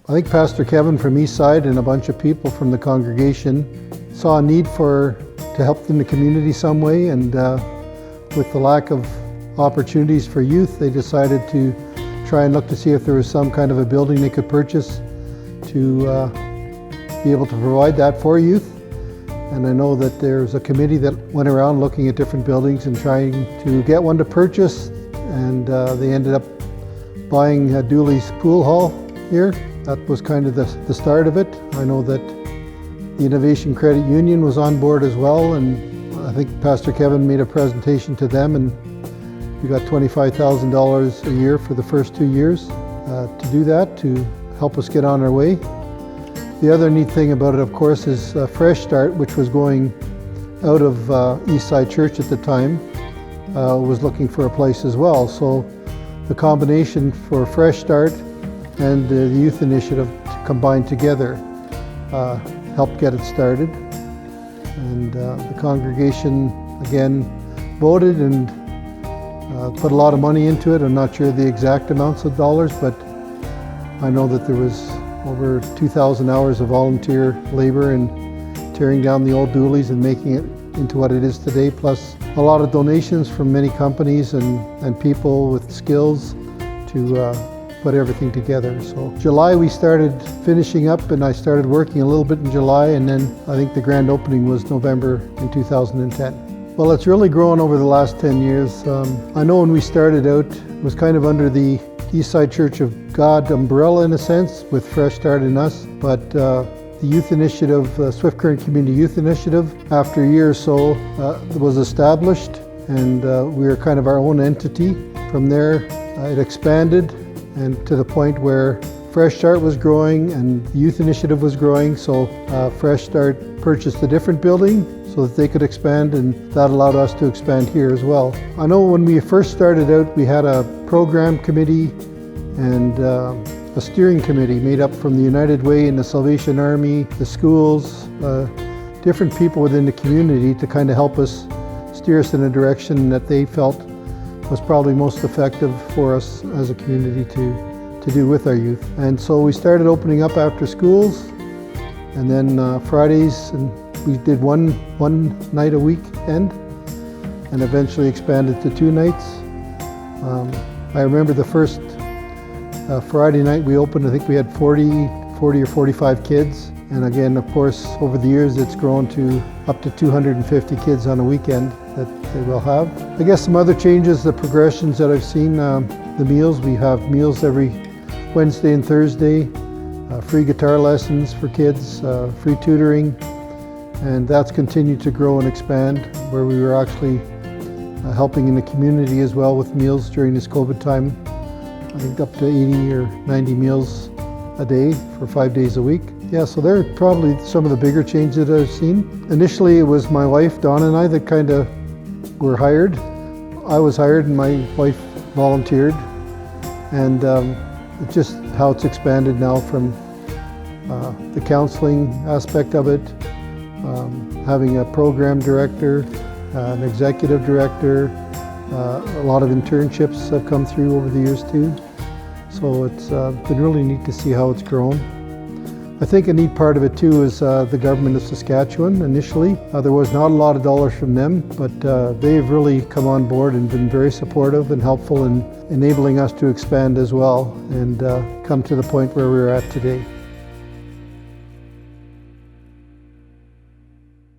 I think Pastor Kevin from Eastside and a bunch of people from the congregation saw a need to help in the community some way, and with the lack of opportunities for youth, they decided to try and look to see if there was some kind of a building they could purchase to be able to provide that for youth. And I know that there's a committee that went around looking at different buildings and trying to get one to purchase, and they ended up buying Dooley's pool hall here. That was kind of the start of it. I know that the Innovation Credit Union was on board as well, and I think Pastor Kevin made a presentation to them, and we got $25,000 a year for the first 2 years to do that, to help us get on our way. The other neat thing about it, of course, is Fresh Start, which was going out of Eastside Church at the time, was looking for a place as well. So the combination for Fresh Start and the Youth Initiative combined together helped get it started. And the congregation, again, voted and put a lot of money into it. I'm not sure the exact amounts of dollars, but I know that there was over 2,000 hours of volunteer labor in tearing down the old Dooley's and making it into what it is today, plus a lot of donations from many companies and people with skills to put everything together. So July we started finishing up, and I started working a little bit in July, and then I think the grand opening was November in 2010. Well, it's really grown over the last 10 years. I know when we started out, it was kind of under the Eastside Church of God umbrella in a sense, with Fresh Start and us, but the Youth Initiative, Swift Current Community Youth Initiative, after a year or so, was established, and we were kind of our own entity. From there, it expanded, and to the point where Fresh Start was growing and the Youth Initiative was growing, so Fresh Start purchased a different building so that they could expand, and that allowed us to expand here as well. I know when we first started out, we had a program committee and a steering committee made up from the United Way and the Salvation Army, the schools, different people within the community to kind of help us steer us in a direction that they felt was probably most effective for us as a community to do with our youth. And so we started opening up after schools, and then Fridays, and we did one night a weekend, and eventually expanded to 2 nights. I remember the first Friday night we opened, I think we had 40 or 45 kids. And again, of course, over the years it's grown to up to 250 kids on a weekend that they will have. I guess some other changes, the progressions that I've seen, the meals, we have meals every Wednesday and Thursday, free guitar lessons for kids, free tutoring, and that's continued to grow and expand, where we were actually helping in the community as well with meals during this COVID time. I think up to 80 or 90 meals a day for 5 days a week. Yeah, so they're probably some of the bigger changes that I've seen. Initially, it was my wife, Dawn, and I that kind of were hired. I was hired and my wife volunteered. And it's just how it's expanded now from the counseling aspect of it, having a program director, an executive director, a lot of internships have come through over the years too. So it's been really neat to see how it's grown. I think a neat part of it too is the government of Saskatchewan initially. There was not a lot of dollars from them, but they've really come on board and been very supportive and helpful in enabling us to expand as well and come to the point where we're at today.